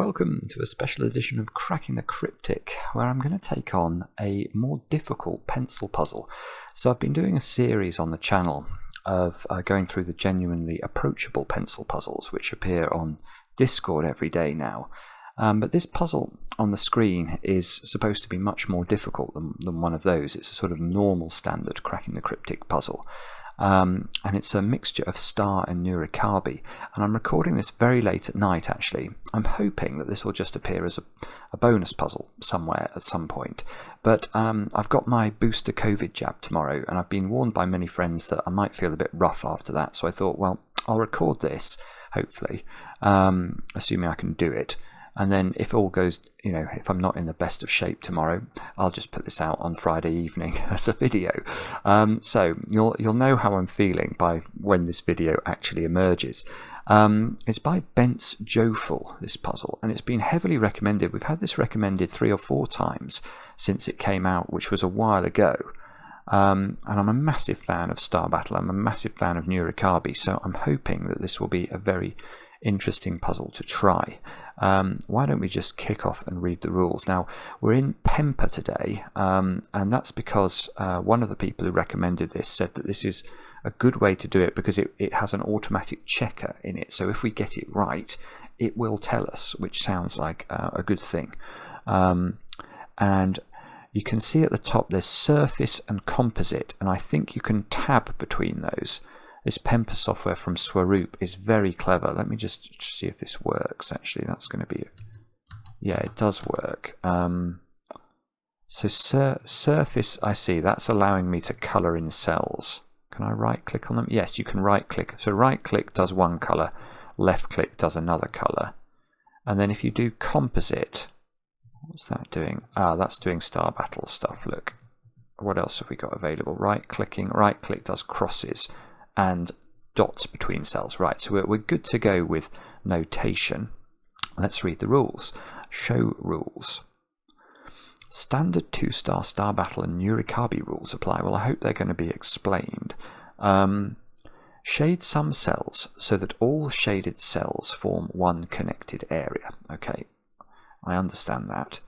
welcome to a special edition of Cracking the Cryptic, where I'm going to take on a more difficult pencil puzzle. So I've been doing a series on the channel of going through the genuinely approachable pencil puzzles, which appear on Discord every day now. But this puzzle on the screen is supposed to be much more difficult than one of those. It's a sort of normal standard Cracking the Cryptic puzzle. And it's a mixture of Star and Nurikabe, and I'm recording this very late at night actually. I'm hoping that this will just appear as a bonus puzzle somewhere at some point, but I've got my booster COVID jab tomorrow, and I've been warned by many friends that I might feel a bit rough after that, so I thought, well, I'll record this, hopefully, assuming I can do it. And then if all goes, if I'm not in the best of shape tomorrow, I'll just put this out on Friday evening as a video. So you'll know how I'm feeling by when this video actually emerges. It's by Bence Jofel, this puzzle, and it's been heavily recommended. We've had this recommended 3 or 4 times since it came out, which was a while ago. And I'm a massive fan of Star Battle. I'm a massive fan of Nurikabe, so I'm hoping that this will be a very interesting puzzle to try. Why don't we just kick off and read the rules? Now, we're in Pemper today, and that's because one of the people who recommended this said that this is a good way to do it because it has an automatic checker in it. So if we get it right, it will tell us, which sounds like a good thing. And you can see at the top there's surface and composite, and I think you can tab between those. This Pemper software from SUDOKU is very clever. Let me just see if this works. Actually, that's going to be... Yeah, it does work. So surface, I see. That's allowing me to colour in cells. Can I right-click on them? Yes, you can right-click. So right-click does one colour. Left-click does another colour. And then if you do composite... What's that doing? Ah, that's doing Star Battle stuff. Look. What else have we got available? Right-clicking. Right-click does crosses and dots between cells. Right, so we're good to go with notation. Let's read the rules. Show rules. Standard 2-star Star Battle and Nurikabe rules apply. Well, I hope they're going to be explained. Shade some cells so that all shaded cells form one connected area. Okay, I understand that.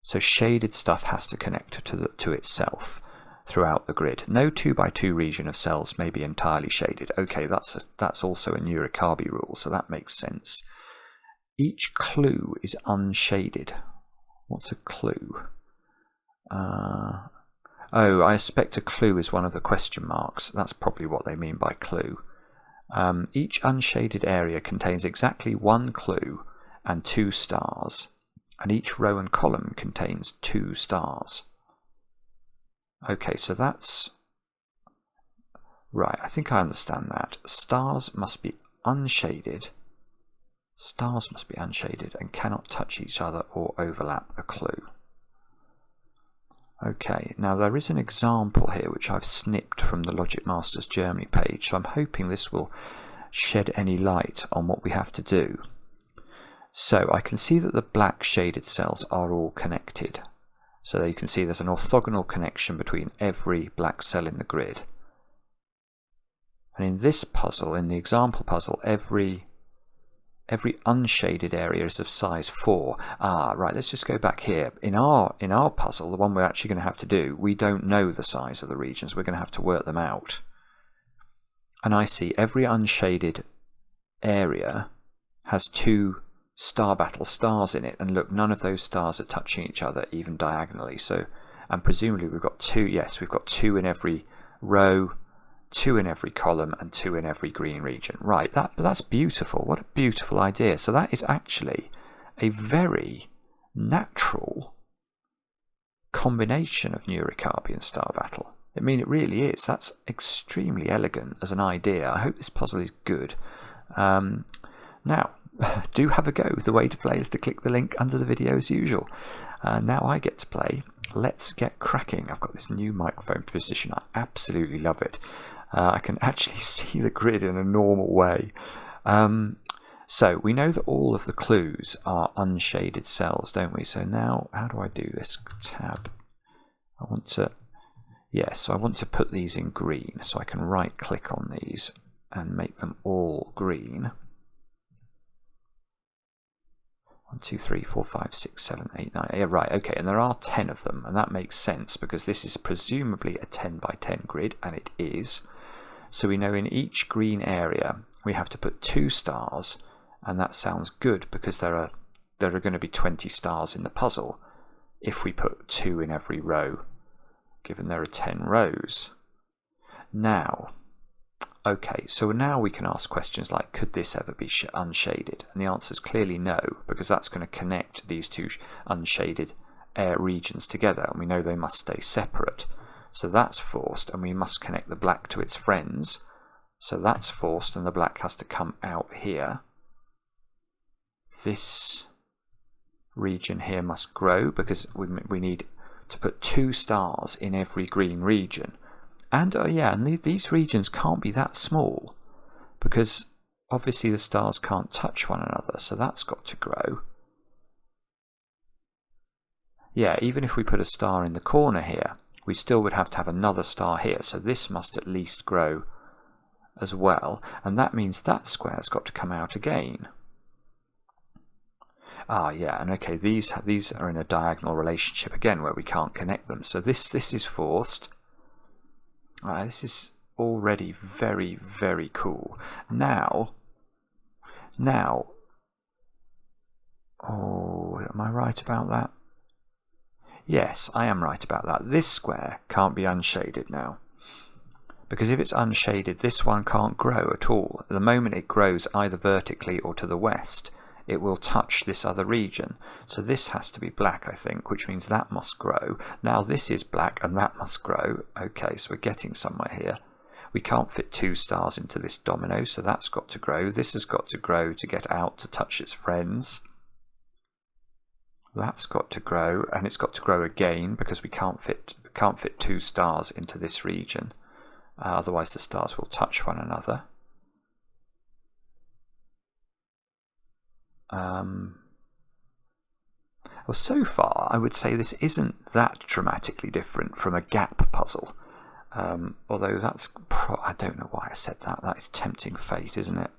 So shaded stuff has to connect to itself throughout the grid. No 2x2 region of cells may be entirely shaded. Okay, that's also a Nurikabe rule, so that makes sense. Each clue is unshaded. What's a clue? Oh, I suspect a clue is one of the question marks. That's probably what they mean by clue. Each unshaded area contains exactly 1 clue and 2 stars, and each row and column contains 2 stars. Okay, so that's... Right, I think I understand that. Stars must be unshaded. Stars must be unshaded and cannot touch each other or overlap a clue. Okay, now there is an example here which I've snipped from the Logic Masters Germany page, so I'm hoping this will shed any light on what we have to do. So I can see that the black shaded cells are all connected. So there you can see there's an orthogonal connection between every black cell in the grid. And in this puzzle, in the example puzzle, every unshaded area is of size 4. Ah, right, let's just go back here. In our puzzle, the one we're actually going to have to do, we don't know the size of the regions. We're going to have to work them out. And I see every unshaded area has 2 Star Battle stars in it, and look, none of those stars are touching each other even diagonally. So, and presumably we've got 2. Yes, we've got 2 in every row, 2 in every column, and 2 in every green region. Right, that's beautiful. What a beautiful idea. So that is actually a very natural combination of Nurikabe and Star Battle. I mean, it really is. That's extremely elegant as an idea. I hope this puzzle is good. Now, do have a go. The way to play is to click the link under the video as usual. Now I get to play. Let's get cracking. I've got this new microphone position. I absolutely love it. I can actually see the grid in a normal way. So we know that all of the clues are unshaded cells, don't we? So now, how do I do this? Tab. I want to put these in green, so I can right click on these and make them all green. 1, 2, 3, 4, 5, 6, 7, 8, 9. Yeah, right, okay, and there are 10 of them, and that makes sense because this is presumably a 10 by 10 grid, and it is. So we know in each green area we have to put 2 stars, and that sounds good because there are going to be 20 stars in the puzzle if we put 2 in every row, given there are 10 rows. Now, okay, so now we can ask questions like, could this ever be unshaded? And the answer is clearly no, because that's going to connect these 2 unshaded air regions together, and we know they must stay separate. So that's forced, and we must connect the black to its friends. So that's forced, and the black has to come out here. This region here must grow, because we need to put 2 stars in every green region. And yeah, and these regions can't be that small, because obviously the stars can't touch one another, so that's got to grow. Yeah, even if we put a star in the corner here, we still would have to have another star here, so this must at least grow as well, and that means that square's got to come out again. Ah, yeah, and okay, these are in a diagonal relationship again where we can't connect them, so this is forced. This is already very, very cool. Now, oh, am I right about that? Yes, I am right about that. This square can't be unshaded now, because if it's unshaded, this one can't grow at all. The moment it grows either vertically or to the west, it will touch this other region. So this has to be black, I think, which means that must grow. Now this is black and that must grow. Okay, so we're getting somewhere here. We can't fit 2 stars into this domino, so that's got to grow. This has got to grow to get out to touch its friends. That's got to grow, and it's got to grow again because we can't fit 2 stars into this region. Otherwise the stars will touch one another. Well, so far I would say this isn't that dramatically different from a gap puzzle, although that's I don't know why I said that. That is tempting fate, isn't it?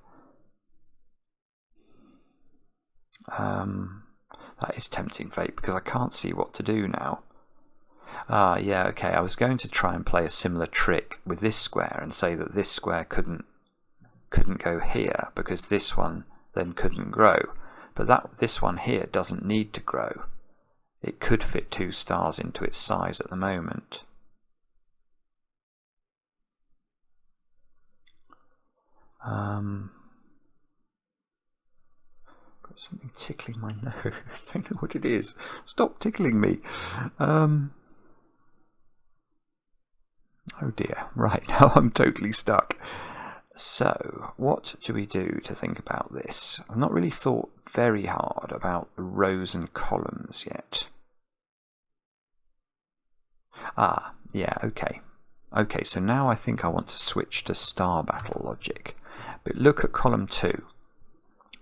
That is tempting fate because I can't see what to do now. Yeah, okay, I was going to try and play a similar trick with this square and say that this square couldn't go here because this one then couldn't grow. But this one here doesn't need to grow. It could fit 2 stars into its size at the moment. Got something tickling my nose. I don't know what it is. Stop tickling me. Oh dear. Right, now I'm totally stuck. So, what do we do to think about this? I've not really thought very hard about the rows and columns yet. Yeah, okay. Okay, so now I think I want to switch to Star Battle logic. But look at column 2.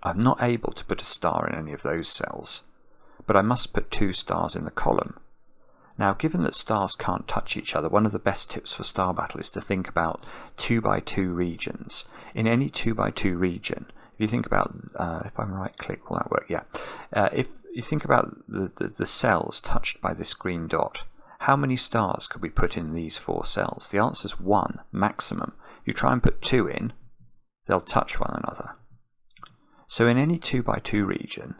I'm not able to put a star in any of those cells, but I must put 2 stars in the column. Now, given that stars can't touch each other, one of the best tips for Star Battle is to think about 2 by 2 regions. In any 2 by 2 region, if you think about, if I'm right click, will that work? Yeah. If you think about the cells touched by this green dot, how many stars could we put in these 4 cells? The answer is 1 maximum. If you try and put 2 in, they'll touch one another. So in any 2 by 2 region,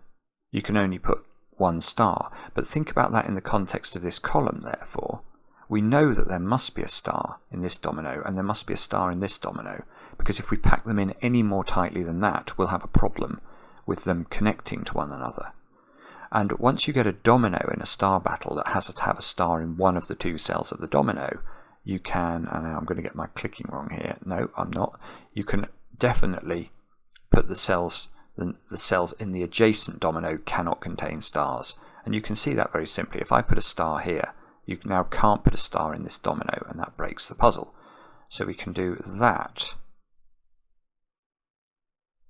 you can only put 1 star, but think about that in the context of this column. Therefore, we know that there must be a star in this domino and there must be a star in this domino, because if we pack them in any more tightly than that, we'll have a problem with them connecting to one another. And once you get a domino in a Star Battle that has to have a star in one of the 2 cells of the domino, you can, and now I'm going to get my clicking wrong here, no I'm not, you can definitely put the cells in the adjacent domino cannot contain stars. And you can see that very simply. If I put a star here, you now can't put a star in this domino, and that breaks the puzzle. So we can do that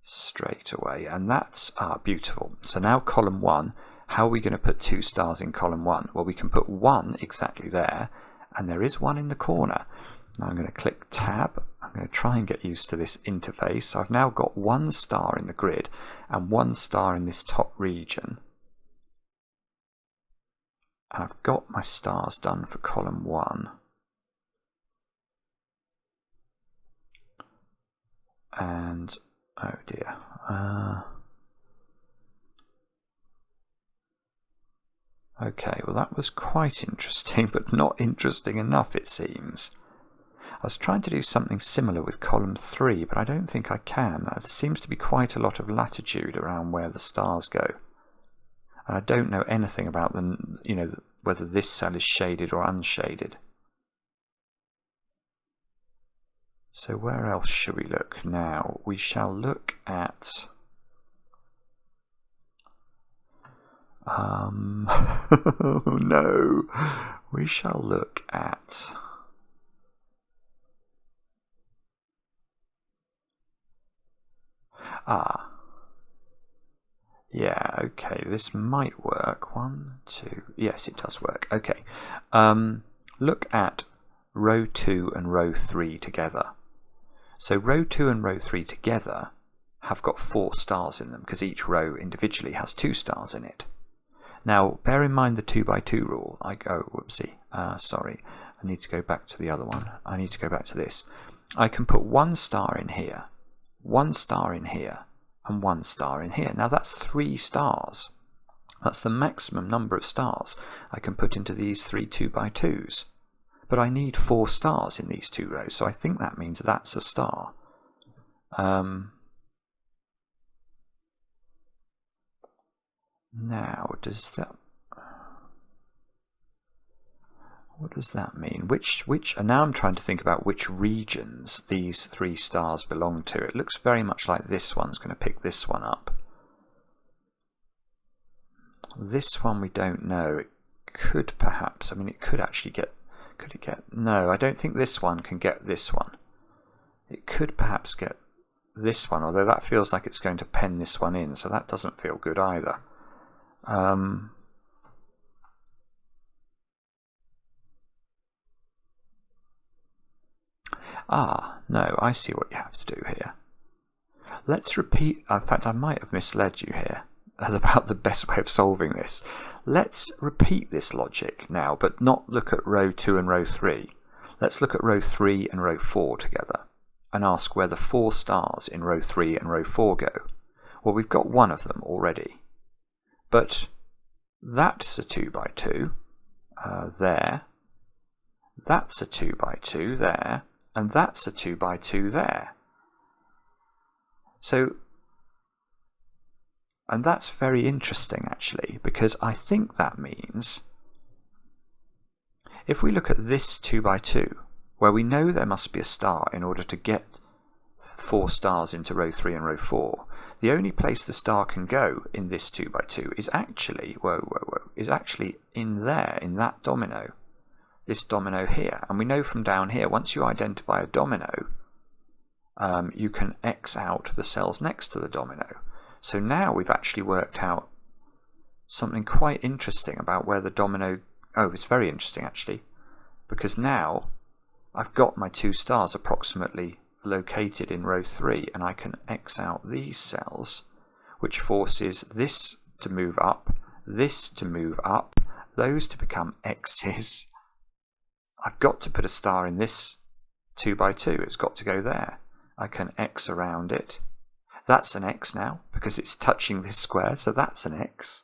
straight away, and that's beautiful. So now column 1, how are we going to put 2 stars in column 1? Well, we can put 1 exactly there, and there is 1 in the corner. Now I'm going to click tab. I'm going to try and get used to this interface. So I've now got one star in the grid and one star in this top region. And I've got my stars done for column 1. And oh dear. Okay, well that was quite interesting, but not interesting enough it seems. I was trying to do something similar with column 3, but I don't think I can. There seems to be quite a lot of latitude around where the stars go. And I don't know anything about whether this cell is shaded or unshaded. So where else should we look now? We shall look at oh no, we shall look at yeah, okay, this might work. 1, 2, yes, it does work. Okay, look at row 2 and row 3 together. So row 2 and row 3 together have got 4 stars in them because each row individually has 2 stars in it. Now, bear in mind the 2 by 2 rule. Whoopsie, sorry, I need to go back to the other one. I need to go back to this. I can put 1 star in here, 1 star in here, and 1 star in here. Now that's 3 stars. That's the maximum number of stars I can put into these 3 2 by 2s. But I need 4 stars in these 2 rows, so I think that means that's a star. Now, what does that mean? And now I'm trying to think about which regions these 3 stars belong to. It looks very much like this one's going to pick this one up. This one we don't know. It could perhaps, I mean, it could actually get, no, I don't think this one can get this one. It could perhaps get this one, although that feels like it's going to pen this one in, so that doesn't feel good either. No, I see what you have to do here. Let's repeat, in fact I might have misled you here about the best way of solving this. Let's repeat this logic now, but not look at row 2 and row 3. Let's look at row 3 and row 4 together and ask where the 4 stars in row 3 and row 4 go. Well, we've got one of them already, but that's a 2 by 2 there, that's a 2 by 2 there, and that's a 2 by 2 there. So, and that's very interesting actually, because I think that means if we look at this 2 by 2, where we know there must be a star in order to get 4 stars into row 3 and row 4, the only place the star can go in this 2 by 2 is actually, is actually in there, in that domino, this domino here. And we know from down here, once you identify a domino, you can X out the cells next to the domino. So now we've actually worked out something quite interesting about where the domino, it's very interesting actually, because now I've got my 2 stars approximately located in row 3, and I can X out these cells, which forces this to move up, this to move up, those to become X's. I've got to put a star in this 2 by 2, it's got to go there. I can X around it. That's an X now, because it's touching this square, so that's an X.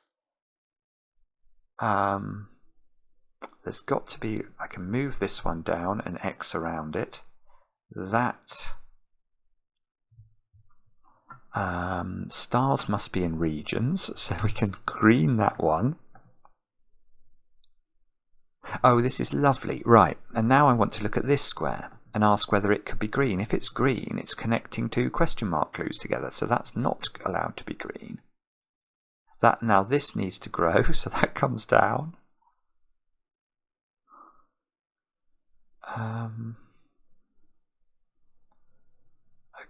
There's got to be, I can move this one down and X around it. That stars must be in regions, so we can green that one. Oh, this is lovely. Right, and now I want to look at this square and ask whether it could be green. If it's green, it's connecting 2 question mark clues together, so that's not allowed to be green. That, now this needs to grow, so that comes down.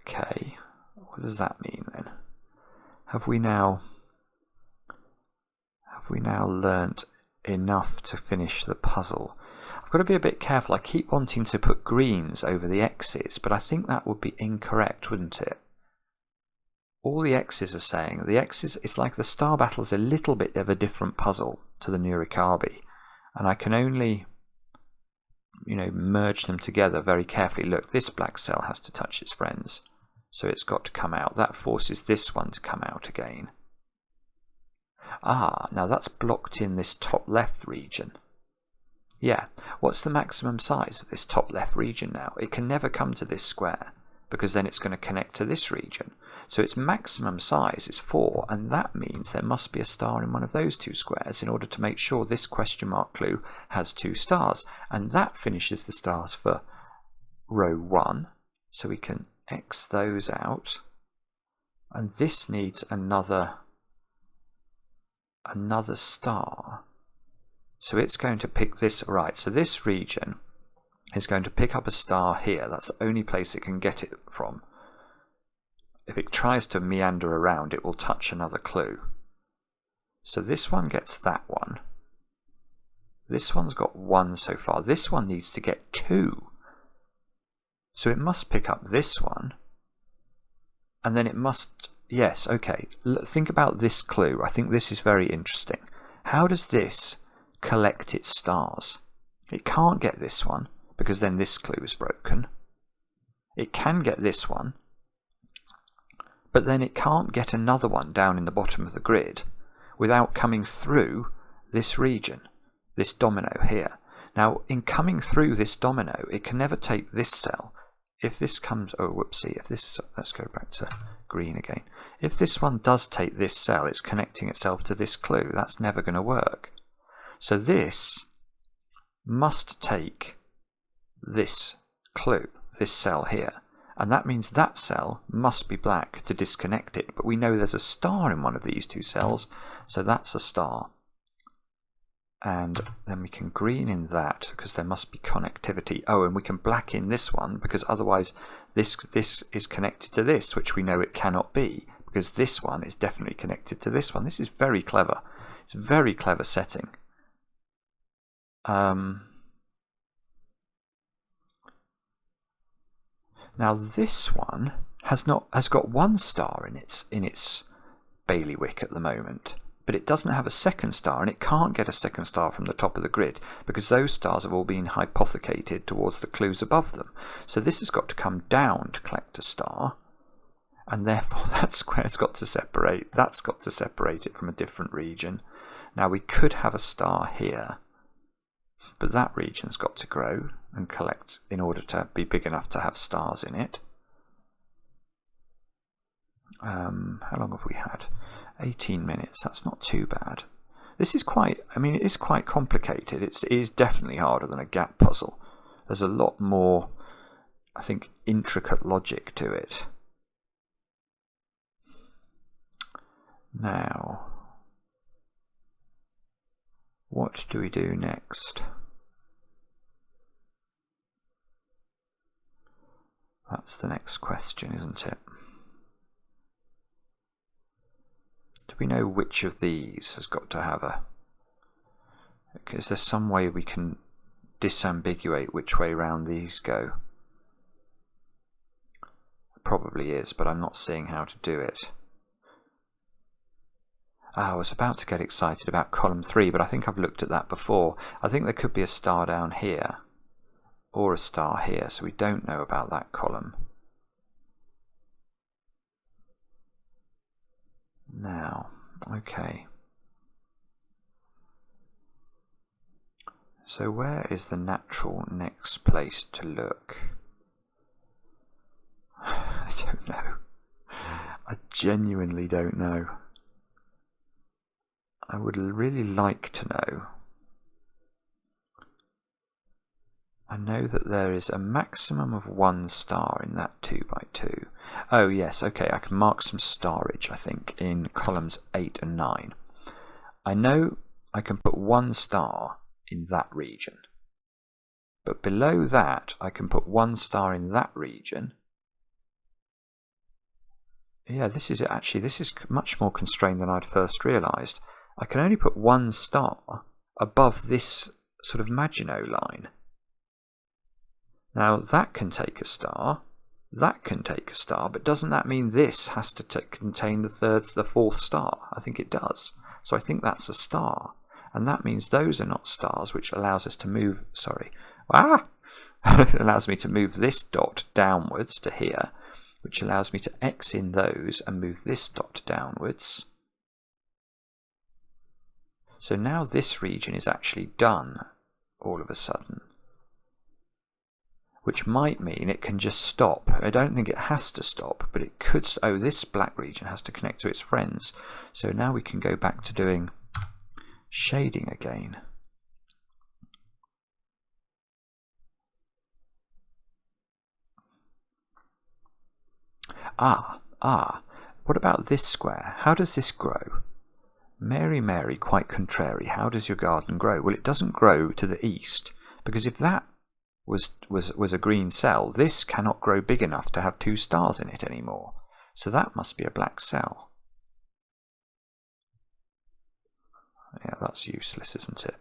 Okay, what does that mean then? Have we now learnt enough to finish the puzzle? I've got to be a bit careful. I keep wanting to put greens over the X's, but I think that would be incorrect, wouldn't it? All the X's are saying, the X's, it's like the Star Battle is a little bit of a different puzzle to the Nurikabe, and I can only, you know, merge them together very carefully. Look, this black cell has to touch its friends, so it's got to come out. That forces this one to come out again. Ah, now that's blocked in this top left region. Yeah, what's the maximum size of this top left region now? It can never come to this square, because then it's going to connect to this region. So its maximum size is 4, and that means there must be a star in one of those two squares in order to make sure this question mark clue has 2 stars. And that finishes the stars for row 1. So we can X those out. And this needs another star. So it's going to pick this, right, so this region is going to pick up a star here. That's the only place it can get it from. If it tries to meander around, it will touch another clue. So this one gets that one. This one's got 1 so far. This one needs to get 2. So it must pick up this one. And then it must, yes, okay. Think about this clue. I think this is very interesting. How does this collect its stars? It can't get this one, because then this clue is broken. It can get this one, but then it can't get another one down in the bottom of the grid without coming through this region, this domino here. Now, in coming through this domino, it can never take this cell. If this comes, oh whoopsie, if this, let's go back to green again. If this one does take this cell, it's connecting itself to this clue. That's never going to work. So this must take this clue, this cell here. And that means that cell must be black to disconnect it. But we know there's a star in one of these 2 cells, so that's a star. And then we can green in that, because there must be connectivity. Oh, and we can black in this one, because otherwise this is connected to this, which we know it cannot be, because this one is definitely connected to this one. This is very clever. It's a very clever setting. Now this one has got 1 star in its bailiwick at the moment, but it doesn't have a second star, and it can't get a second star from the top of the grid because those stars have all been hypothecated towards the clues above them. So this has got to come down to collect a star, and therefore that square's got to separate. That's got to separate it from a different region. Now we could have a star here, but that region's got to grow and collect in order to be big enough to have stars in it. How long have we had? 18 minutes. That's not too bad. This is quite, I mean, it is quite complicated. It is definitely harder than a gap puzzle. There's a lot more, I think, intricate logic to it. Now, what do we do next? That's the next question, isn't it? Do we know which of these has got to have a... Is there some way we can disambiguate which way round these go? Probably is, but I'm not seeing how to do it. I was about to get excited about column 3, but I think I've looked at that before. I think there could be a star down here, or a star here, so we don't know about that column. Now, okay. So where is the natural next place to look? I don't know. I genuinely don't know. I would really like to know. I know that there is a maximum of 1 star in that 2x2. Oh yes, okay, I can mark some starage, I think, in columns 8 and 9. I know I can put 1 star in that region. But below that, I can put 1 star in that region. Yeah, this is much more constrained than I'd first realised. I can only put 1 star above this sort of Maginot line. Now that can take a star, that can take a star, but doesn't that mean this has to contain the fourth star? I think it does. So I think that's a star. And that means those are not stars, which allows us to move, it allows me to move this dot downwards to here, which allows me to X in those and move this dot downwards. So now this region is actually done all of a sudden, which might mean it can just stop. I don't think it has to stop, but it could. Oh, this black region has to connect to its friends. So now we can go back to doing shading again. What about this square? How does this grow? Mary, Mary, quite contrary, how does your garden grow? Well, it doesn't grow to the east, because if that was a green cell, this cannot grow big enough to have 2 stars in it anymore. So that must be a black cell. Yeah, that's useless, isn't it?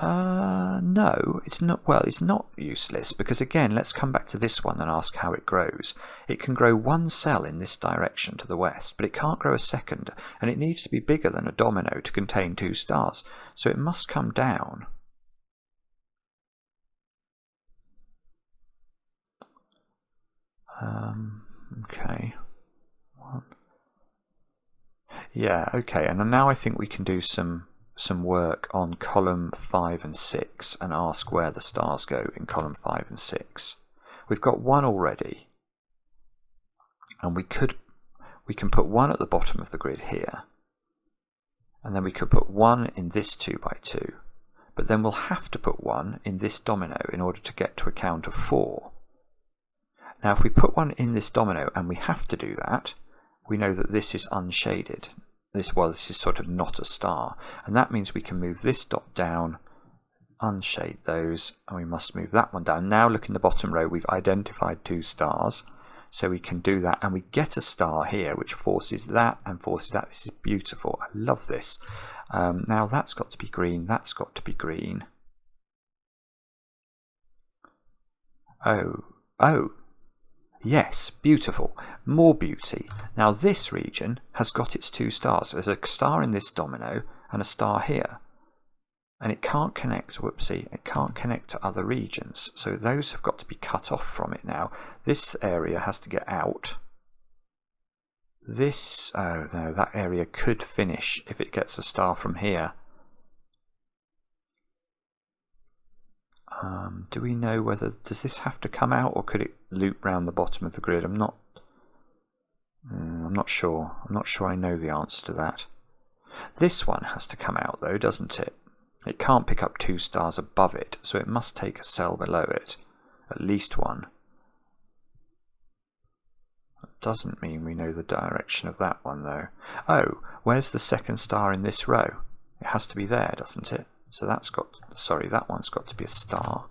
No, it's not. Well, it's not useless, because again, let's come back to this one and ask how it grows. It can grow 1 cell in this direction to the west, but it can't grow a second, and it needs to be bigger than a domino to contain 2 stars, so it must come down. Okay. Yeah, okay, and now I think we can do some work on column 5 and 6 and ask where the stars go in column 5 and 6. We've got 1 already, and we can put 1 at the bottom of the grid here, and then we could put 1 in this 2x2, but then we'll have to put 1 in this domino in order to get to a count of 4. Now if we put 1 in this domino, and we have to do that, we know that this is unshaded. This is sort of not a star, and that means we can move this dot down, unshade those, and we must move that one down. Now look in the bottom row, we've identified 2 stars, so we can do that, and we get a star here which forces that and forces that. This is beautiful. I love this. Now that's got to be green, that's got to be green. Oh, yes, beautiful. More beauty. Now this region has got its 2 stars. There's a star in this domino and a star here. And it can't connect, it can't connect to other regions. So those have got to be cut off from it now. This area has to get out. This, oh no, that area could finish if it gets a star from here. Do we know whether, does this have to come out, or could it loop round the bottom of the grid? I'm not sure. I'm not sure I know the answer to that. This one has to come out though, doesn't it? It can't pick up 2 stars above it, so it must take a cell below it. At least 1. That doesn't mean we know the direction of that one though. Oh, where's the second star in this row? It has to be there, doesn't it? So that's got, sorry, that one's got to be a star.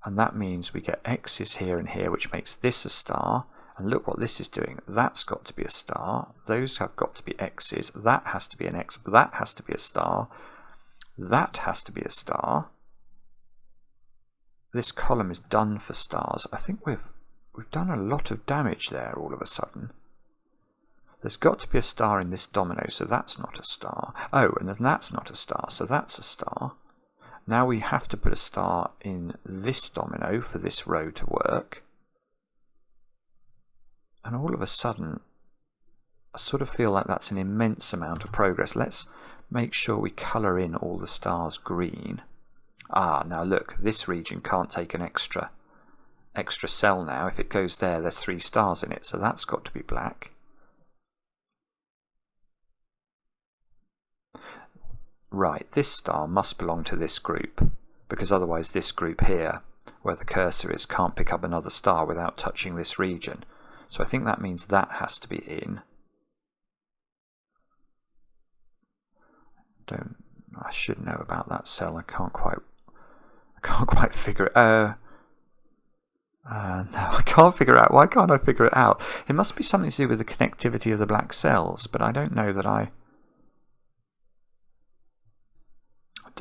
And that means we get X's here and here, which makes this a star. And look what this is doing. That's got to be a star. Those have got to be X's. That has to be an X. That has to be a star. That has to be a star. This column is done for stars. I think we've done a lot of damage there all of a sudden. There's got to be a star in this domino, so that's not a star. Oh, and then that's not a star, so that's a star. Now we have to put a star in this domino for this row to work. And all of a sudden, I sort of feel like that's an immense amount of progress. Let's make sure we colour in all the stars green. Ah, now look, this region can't take an extra cell now. If it goes there, there's 3 stars in it, so that's got to be black. Right, this star must belong to this group, because otherwise this group here, where the cursor is, can't pick up another star without touching this region. So I think that means that has to be in. I should know about that cell. I can't quite figure it. No, I can't figure it out. Why can't I figure it out? It must be something to do with the connectivity of the black cells, but I don't know that I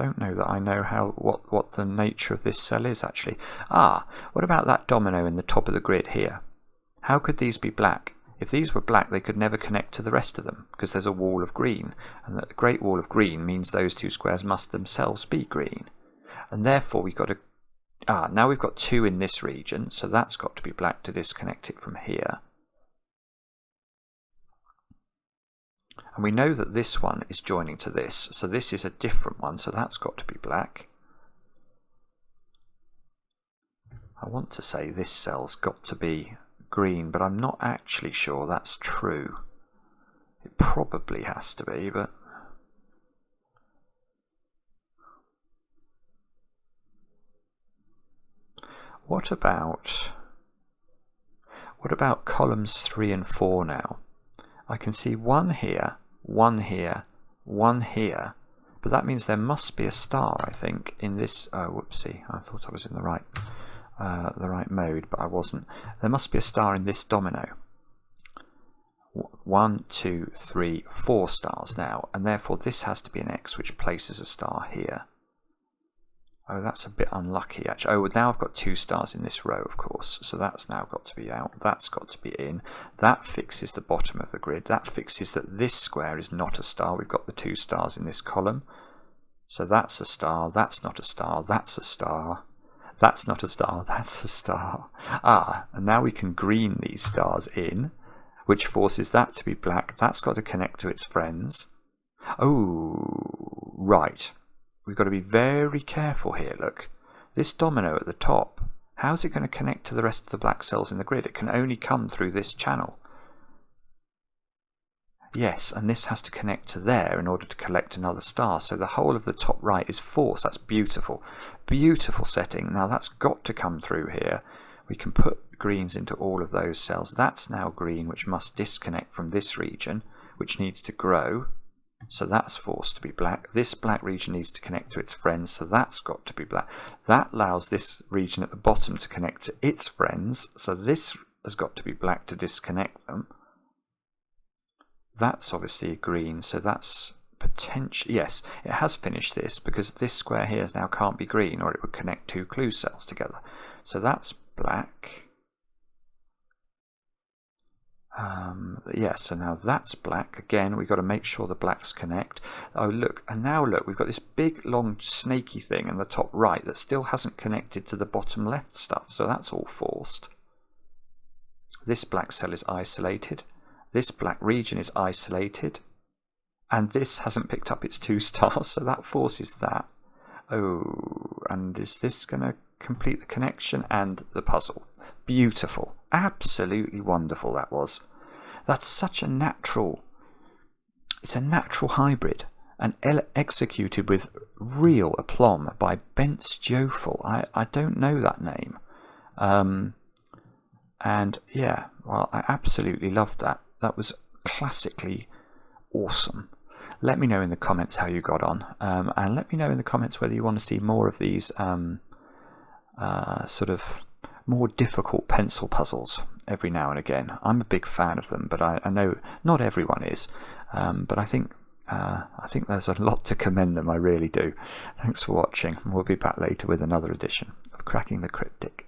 don't know that I know what the nature of this cell is actually. What about that domino in the top of the grid here? How could these be black? If these were black, they could never connect to the rest of them because there's a wall of green, and the great wall of green means those two squares must themselves be green, and therefore we've got to now we've got 2 in this region, so that's got to be black to disconnect it from here. And we know that this one is joining to this, so this is a different one, so that's got to be black. I want to say this cell's got to be green, but I'm not actually sure that's true. It probably has to be, but what about columns 3 and 4 now? I can see 1 here, 1 here, 1 here, but that means there must be a star, I think, in this. Oh, whoopsie! I thought I was in the right mode, but I wasn't. There must be a star in this domino. 1, 2, 3, 4 stars now, and therefore this has to be an X, which places a star here. Oh, that's a bit unlucky actually. Oh, now I've got 2 stars in this row, of course, so that's now got to be out. That's got to be in. That fixes the bottom of the grid. That fixes that this square is not a star. We've got the 2 stars in this column, so that's a star. That's not a star. That's a star. That's not a star. That's a star. And now we can green these stars in, which forces that to be black. That's got to connect to its friends. Oh, right. We've got to be very careful here. Look, this domino at the top, how's it going to connect to the rest of the black cells in the grid? It can only come through this channel. Yes, and this has to connect to there in order to collect another star. So the whole of the top right is forced. That's beautiful. Beautiful setting. Now that's got to come through here. We can put greens into all of those cells. That's now green, which must disconnect from this region, which needs to grow. So that's forced to be black. This black region needs to connect to its friends, so that's got to be black. That allows this region at the bottom to connect to its friends, so this has got to be black to disconnect them. That's obviously green, so that's potentially, yes, it has finished this because this square here now can't be green, or it would connect 2 clue cells together. So that's black. Yeah, so now that's black. Again, we've got to make sure the blacks connect. Oh, look, and now look, we've got this big, long, snaky thing in the top right that still hasn't connected to the bottom left stuff, so that's all forced. This black cell is isolated. This black region is isolated. And this hasn't picked up its 2 stars, so that forces that. Oh, and is this going to complete the connection and the puzzle? Beautiful. Absolutely wonderful that was. That's such a natural, it's a natural hybrid, and executed with real aplomb by Bent Stjofel. I don't know that name. And yeah, well, I absolutely loved that. That was classically awesome. Let me know in the comments how you got on, and let me know in the comments whether you want to see more of these sort of more difficult pencil puzzles every now and again. I'm a big fan of them, but I know not everyone is. But I think there's a lot to commend them. I really do. Thanks for watching. We'll be back later with another edition of Cracking the Cryptic.